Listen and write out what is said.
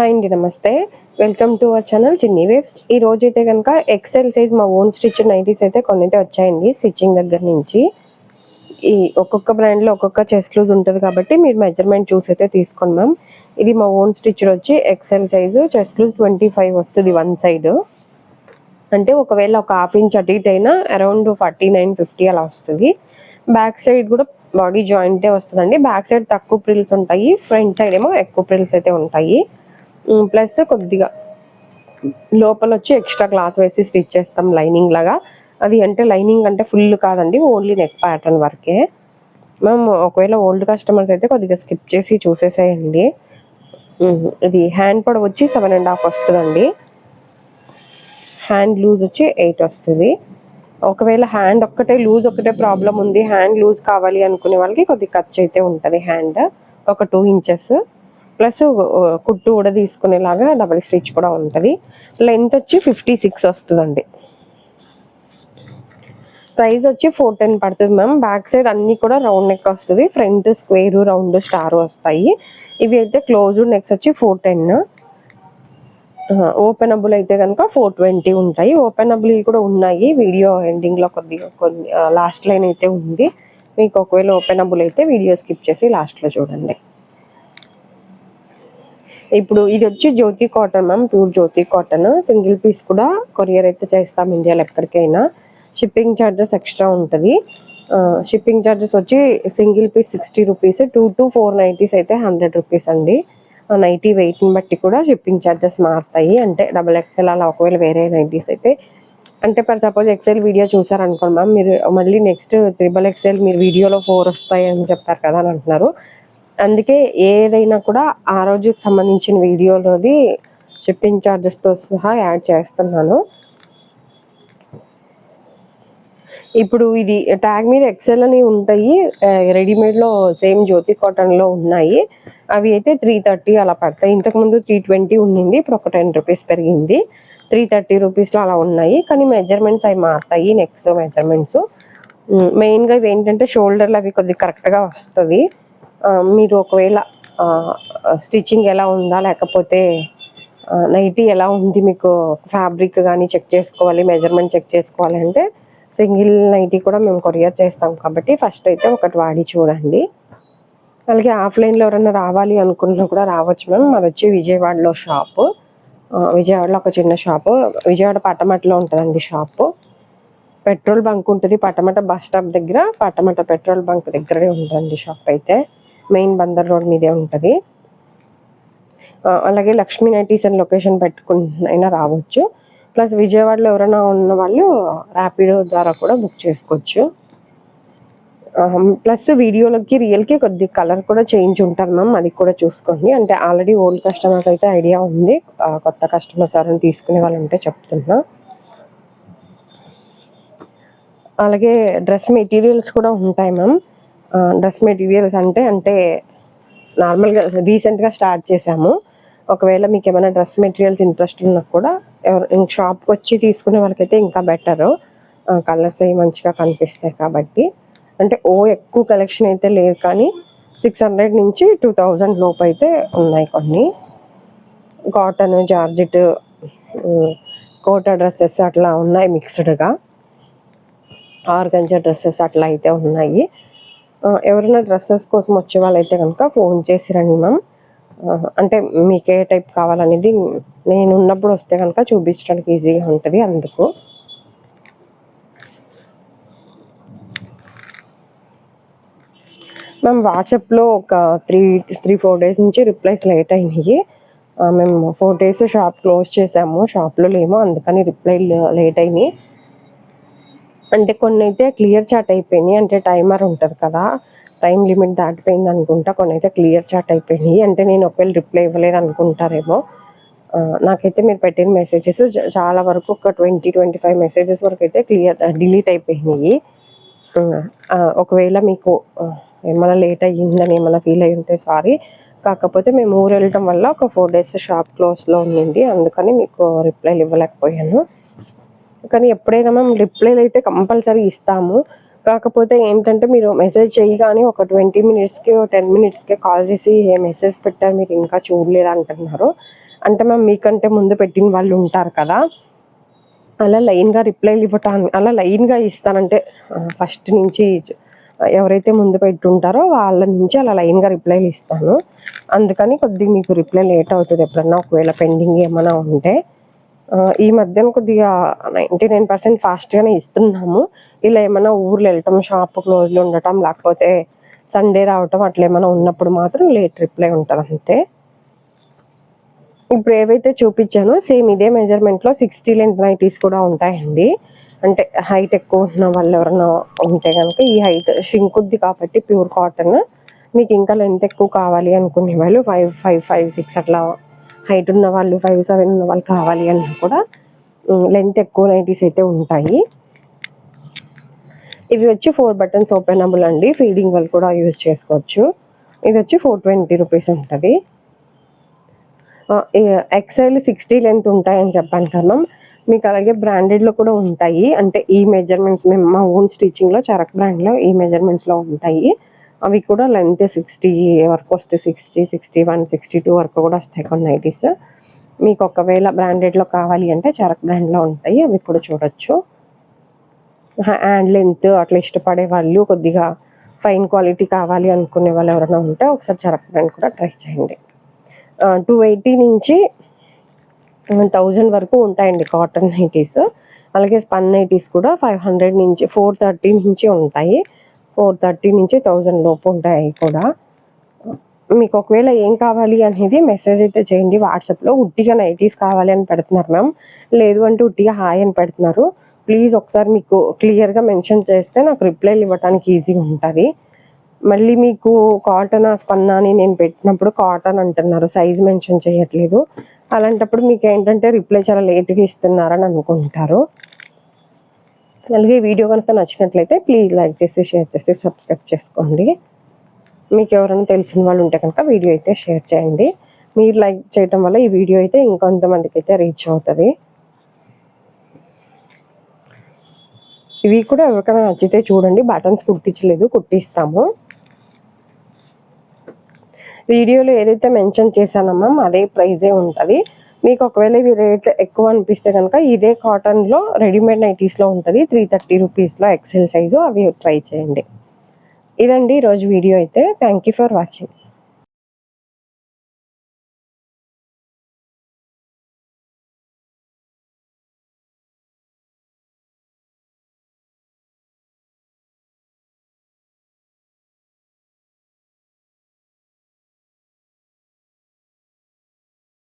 Hi అండి, నమస్తే. Welcome to our channel చిన్ని వేవ్స్. ఈ రోజు అయితే కనుక ఎక్సెల్ సైజ్ మా ఓన్ స్టిచ్ నైటీస్ అయితే కొన్ని అయితే వచ్చాయండి. స్టిచ్చింగ్ దగ్గర నుంచి ఈ ఒక్కొక్క బ్రాండ్లో ఒక్కొక్క చెస్ట్ లూజ్ ఉంటుంది కాబట్టి మీరు మెజర్మెంట్ చూసి అయితే తీసుకోండి మ్యామ్. ఇది మా ఓన్ స్టిచ్ వచ్చి ఎక్సెల్ సైజు, చెస్ట్ లూజ్ 25 వస్తుంది వన్ సైడ్. అంటే ఒకవేళ ఒక హాఫ్ ఇంచ్ అటు ఇటు అయినా అరౌండ్ 49-50 అలా వస్తుంది. బ్యాక్ సైడ్ కూడా బాడీ జాయింటే వస్తుందండి. బ్యాక్ సైడ్ తక్కువ ప్రిల్స్ ఉంటాయి, ఫ్రంట్ సైడ్ ఏమో ఎక్కువ ప్రిల్స్ అయితే ఉంటాయి. ప్లస్ కొద్దిగా లోపల వచ్చి ఎక్స్ట్రా క్లాత్ వేసి స్టిచ్ చేస్తాం లైనింగ్ లాగా. అది అంటే లైనింగ్ అంటే ఫుల్ కాదండి, ఓన్లీ నెక్ ప్యాటర్న్ వరకే. మ్యామ్ ఒకవేళ ఓల్డ్ కస్టమర్స్ అయితే కొద్దిగా స్కిప్ చేసి చూసేసేయండి. ఇది హ్యాండ్ పొడవు వచ్చి 7.5 వస్తుందండి. హ్యాండ్ లూజ్ వచ్చి 8 వస్తుంది. ఒకవేళ హ్యాండ్ ఒక్కటే లూజ్ ఒక్కటే ప్రాబ్లం ఉంది, హ్యాండ్ లూజ్ కావాలి అనుకునే వాళ్ళకి కొద్దిగా ఖర్చు అయితే ఉంటుంది. హ్యాండ్ ఒక 2 ఇంచెస్ ప్లస్ కుట్టు కూడా తీసుకునేలాగా డబల్ స్టిచ్ కూడా ఉంటుంది. లెంత్ వచ్చి 56 వస్తుందండి. ప్రైస్ వచ్చి 410 పడుతుంది మ్యామ్. బ్యాక్ సైడ్ అన్నీ కూడా రౌండ్ నెక్ వస్తుంది, ఫ్రంట్ స్క్వేర్ రౌండ్ స్టార్ వస్తాయి. ఇవి అయితే క్లోజ్డ్ నెక్స్ వచ్చి 410. ఓపెనబుల్ అయితే కనుక 420 ఉంటాయి. ఓపెనబుల్ కూడా ఉన్నాయి, వీడియో ఎండింగ్లో కొద్దిగా కొన్ని లాస్ట్ లైన్ అయితే ఉంది. మీకు ఒకవేళ ఓపెనబుల్ అయితే వీడియో స్కిప్ చేసి లాస్ట్లో చూడండి. ఇప్పుడు ఇది వచ్చి Jyothi cotton ma'am, pure Jyothi cotton. Single piece కూడా కొరియర్ అయితే చేస్తాం ఇండియాలో ఎక్కడికైనా. షిప్పింగ్ ఛార్జెస్ ఎక్స్ట్రా ఉంటుంది. షిప్పింగ్ ఛార్జెస్ వచ్చి single piece 60 rupees, 2 to 4 nighties అయితే 100 రూపీస్ అండి. నైటీ వెయిట్ని బట్టి కూడా షిప్పింగ్ ఛార్జెస్ మారుతాయి. అంటే XXL అలా ఒకవేళ వేరే నైటీస్ అయితే, అంటే ఫర్ సపోజ్ ఎక్సెల్ వీడియో చూసారనుకోండి మ్యామ్, మీరు మళ్ళీ నెక్స్ట్ XXL మీరు వీడియోలో 4 వస్తాయి అని చెప్పారు కదా అని అంటున్నారు. అందుకే ఏదైనా కూడా ఆ రోజుకి సంబంధించిన వీడియోలోది షిప్పింగ్ ఛార్జెస్తో సహా యాడ్ చేస్తున్నాను. ఇప్పుడు ఇది ట్యాగ్ మీద ఎక్సెల్ అని ఉంటాయి, రెడీమేడ్లో సేమ్ జ్యోతి కాటన్లో ఉన్నాయి. అవి అయితే 330 అలా పడతాయి. ఇంతకుముందు 320 ఉండింది, ఇప్పుడు ఒక 10 రూపీస్ పెరిగింది. 330 రూపీస్లో అలా ఉన్నాయి. కానీ మెజర్మెంట్స్ అవి మారుతాయి, నెక్స్ మెజర్మెంట్స్. మెయిన్గా ఇవి ఏంటంటే షోల్డర్లు అవి కొద్దిగా కరెక్ట్గా వస్తుంది. మీరు ఒకవేళ స్టిచ్చింగ్ ఎలా ఉందా లేకపోతే నైటీ ఎలా ఉంది, మీకు ఫ్యాబ్రిక్ కానీ చెక్ చేసుకోవాలి, మెజర్మెంట్ చెక్ చేసుకోవాలి అంటే సింగిల్ నైటీ కూడా మేము కొరియర్ చేస్తాం కాబట్టి ఫస్ట్ అయితే ఒకటి వాడి చూడండి. అలాగే ఆఫ్లైన్లో ఎవరైనా రావాలి అనుకున్నా కూడా రావచ్చు మ్యామ్. అది వచ్చి విజయవాడలో షాపు, విజయవాడలో ఒక చిన్న షాపు, విజయవాడ పట్టమటలో ఉంటుందండి షాపు. పెట్రోల్ బంక్ ఉంటుంది పట్టమట బస్ స్టాప్ దగ్గర, పట్టమట పెట్రోల్ బంక్ దగ్గరే ఉంటుంది షాప్ అయితే. మెయిన్ బందర్ రోడ్ మీదే ఉంటుంది. అలాగే లక్ష్మీ నైటీస్ అని లొకేషన్ పెట్టుకునైనా రావచ్చు. ప్లస్ విజయవాడలో ఎవరైనా ఉన్న వాళ్ళు ర్యాపిడో ద్వారా కూడా బుక్ చేసుకోవచ్చు. ప్లస్ వీడియోలకి రియల్కి కొద్ది కలర్ కూడా చేంజ్ ఉంటుంది మ్యామ్, అది కూడా చూసుకోండి. అంటే ఆల్రెడీ ఓల్డ్ కస్టమర్స్ అయితే ఐడియా ఉంది, కొత్త కస్టమర్స్ ఎవరైనా తీసుకునే వాళ్ళు ఉంటే చెప్తున్నా. అలాగే డ్రెస్ మెటీరియల్స్ కూడా ఉంటాయి మ్యామ్. డ్రెస్ మెటీరియల్స్ అంటే నార్మల్గా రీసెంట్గా స్టార్ట్ చేసాము. ఒకవేళ మీకు ఏమైనా డ్రెస్ మెటీరియల్స్ ఇంట్రెస్ట్ ఉన్నా కూడా షాప్కి వచ్చి తీసుకునే వాళ్ళకైతే ఇంకా బెటరు. కలర్స్ అవి మంచిగా కనిపిస్తాయి కాబట్టి. అంటే ఎక్కువ కలెక్షన్ అయితే లేదు, కానీ 600 నుంచి 2000 లోపు అయితే ఉన్నాయి కొన్ని. కాటన్, జార్జెట్, కోటా డ్రెస్సెస్ అట్లా ఉన్నాయి మిక్స్డ్గా. ఆర్గంజా డ్రెస్సెస్ అట్లా అయితే ఉన్నాయి. ఎవరైనా డ్రెస్సెస్ కోసం వచ్చే వాళ్ళైతే కనుక ఫోన్ చేసి రండి మ్యామ్. అంటే మీకు ఏ టైప్ కావాలనేది నేను ఉన్నప్పుడు వస్తే కనుక చూపించడానికి ఈజీగా ఉంటుంది. అందుకు మ్యామ్ వాట్సాప్లో ఒక 3-4 డేస్ నుంచి రిప్లైస్ లేట్ అయినాయి. మేము 4 డేస్ షాప్ క్లోజ్ చేసాము, షాప్లో లేము, అందుకని రిప్లై లేట్ అయినాయి. అంటే కొన్ని అయితే క్లియర్ చాట్ అయిపోయినాయి, అంటే టైమర్ ఉంటుంది కదా, టైం లిమిట్ దాటిపోయింది అనుకుంటా. కొన్ని అయితే క్లియర్ చాట్ అయిపోయినాయి, అంటే నేను ఒకవేళ రిప్లై ఇవ్వలేదు అనుకుంటారేమో. నాకైతే మీరు పెట్టిన మెసేజెస్ చాలా వరకు ఒక 20-25 మెసేజెస్ వరకు అయితే డిలీట్ అయిపోయినాయి. ఒకవేళ మీకు ఏమైనా లేట్ అయ్యిందని ఏమైనా ఫీల్ అయ్యి ఉంటే సారీ. కాకపోతే మేము ఊరు వెళ్ళటం వల్ల ఒక 4 డేస్ షాప్ క్లోజ్లో ఉండింది, అందుకని మీకు రిప్లైలు ఇవ్వలేకపోయాను. కానీ ఎప్పుడైనా మేము రిప్లైలు అయితే కంపల్సరీ ఇస్తాము. కాకపోతే ఏంటంటే మీరు మెసేజ్ చేయగానే ఒక 20 మినిట్స్కి 10 మినిట్స్కే కాల్ చేసి ఏ మెసేజ్ పెట్టారు మీరు ఇంకా చూడలేదు అంటున్నారు. అంటే మ్యామ్ మీకంటే ముందు పెట్టిన వాళ్ళు ఉంటారు కదా, అలా లైన్గా రిప్లైలు ఇవ్వటానికి అలా లైన్గా ఇస్తానంటే ఫస్ట్ నుంచి ఎవరైతే ముందు పెట్టుంటారో వాళ్ళ నుంచి అలా లైన్గా రిప్లైలు ఇస్తాను. అందుకని కొద్దిగా మీకు రిప్లై లేట్ అవుతుంది ఎప్పుడన్నా ఒకవేళ పెండింగ్ ఏమైనా ఉంటే. ఈ మధ్యన కొద్దిగా 99% ఫాస్ట్గానే ఇస్తున్నాము. ఇలా ఏమైనా ఊర్లు వెళ్ళటం, షాప్ క్లోజ్లో ఉండటం, లేకపోతే సండే రావటం అట్లా ఏమైనా ఉన్నప్పుడు మాత్రం లేట్ రిప్లై ఉంటుంది అంతే. ఇప్పుడు ఏవైతే చూపించానో సేమ్ ఇదే మెజర్మెంట్లో 60 లెంత్ నైటీస్ కూడా ఉంటాయండి. అంటే హైట్ ఎక్కువ ఉన్న వాళ్ళు ఎవరైనా ఉంటే కనుక ఈ హైట్ షింకుద్ది కాబట్టి ప్యూర్ కాటన్, మీకు ఇంకా లెంత్ ఎక్కువ కావాలి అనుకునే వాళ్ళు 5'6" అట్లా హైట్ ఉన్న వాళ్ళు 5'7" ఉన్న వాళ్ళు కావాలి అన్నా కూడా లెంత్ ఎక్కువ నైటీస్ అయితే ఉంటాయి. ఇవి వచ్చి 4 బటన్స్ ఓపెనబుల్ అండి, ఫీడింగ్ వాళ్ళు కూడా యూజ్ చేసుకోవచ్చు. ఇది వచ్చి 420 రూపీస్ ఉంటుంది. ఎక్సెల్ 60 లెంత్ ఉంటాయని చెప్పాను కదా మ్యామ్, మీకు అలాగే బ్రాండెడ్లో కూడా ఉంటాయి. అంటే ఈ మెజర్మెంట్స్ మేము మా ఓన్ స్టిచ్చింగ్లో చరక్ బ్రాండ్లో ఈ మెజర్మెంట్స్లో ఉంటాయి. అవి కూడా లెంత్ 60 వరకు వస్తాయి, 60, 61, 62 వరకు కూడా వస్తాయి కొన్ని నైటీస్. మీకు ఒకవేళ బ్రాండెడ్లో కావాలి అంటే చరక్ బ్రాండ్లో ఉంటాయి, అవి కూడా చూడొచ్చు. హ్యాండ్ లెంత్ అట్లా ఇష్టపడే వాళ్ళు, కొద్దిగా ఫైన్ క్వాలిటీ కావాలి అనుకునే వాళ్ళు ఎవరైనా ఉంటే ఒకసారి చరక్ బ్రాండ్ కూడా ట్రై చేయండి. 280 నుంచి 1000 వరకు ఉంటాయండి కాటన్ నైటీస్. అలాగే స్పన్ నైటీస్ కూడా 500 నుంచి 430 నుంచి ఉంటాయి. 430 నుంచి 1000 లోపు ఉంటాయి కూడా. మీకు ఒకవేళ ఏం కావాలి అనేది మెసేజ్ అయితే చేయండి వాట్సాప్లో. ఉట్టిగా నైటీస్ కావాలి అని పెడుతున్నారు మ్యామ్, లేదు అంటే ఉట్టిగా హాయ్ అని పెడుతున్నారు. ప్లీజ్ ఒకసారి మీకు క్లియర్గా మెన్షన్ చేస్తే నాకు రిప్లైలు ఇవ్వడానికి ఈజీగా ఉంటుంది. మళ్ళీ మీకు కాటన్ స్పన్నా అని నేను పెట్టినప్పుడు కాటన్ అంటున్నారు, సైజ్ మెన్షన్ చేయట్లేదు. అలాంటప్పుడు మీకు ఏంటంటే రిప్లై చాలా లేట్గా ఇస్తున్నారని అనుకుంటారు. అలాగే వీడియో కనుక నచ్చినట్లయితే ప్లీజ్ లైక్ చేసి, షేర్ చేసి, సబ్స్క్రైబ్ చేసుకోండి. మీకు ఎవరైనా తెలిసిన వాళ్ళు ఉంటే కనుక వీడియో అయితే షేర్ చేయండి. మీరు లైక్ చేయటం వల్ల ఈ వీడియో అయితే ఇంకొంతమందికి అయితే రీచ్ అవుతుంది. ఇవి కూడా ఎవరికైనా నచ్చితే చూడండి, బటన్స్ కుట్టించలేదు, కుట్టిస్తాము. వీడియోలో ఏదైతే మెన్షన్ చేశానో అదే ప్రైజే ఉంటుంది. మీకు ఒకవేళ ఇవి రేట్ ఎక్కువ అనిపిస్తే కనుక ఇదే కాటన్లో రెడీమేడ్ నైటీస్లో ఉంటుంది 330 రూపీస్లో ఎక్సెల్ సైజు, అవి ట్రై చేయండి. ఇదండి ఈరోజు వీడియో అయితే. Thank you for watching.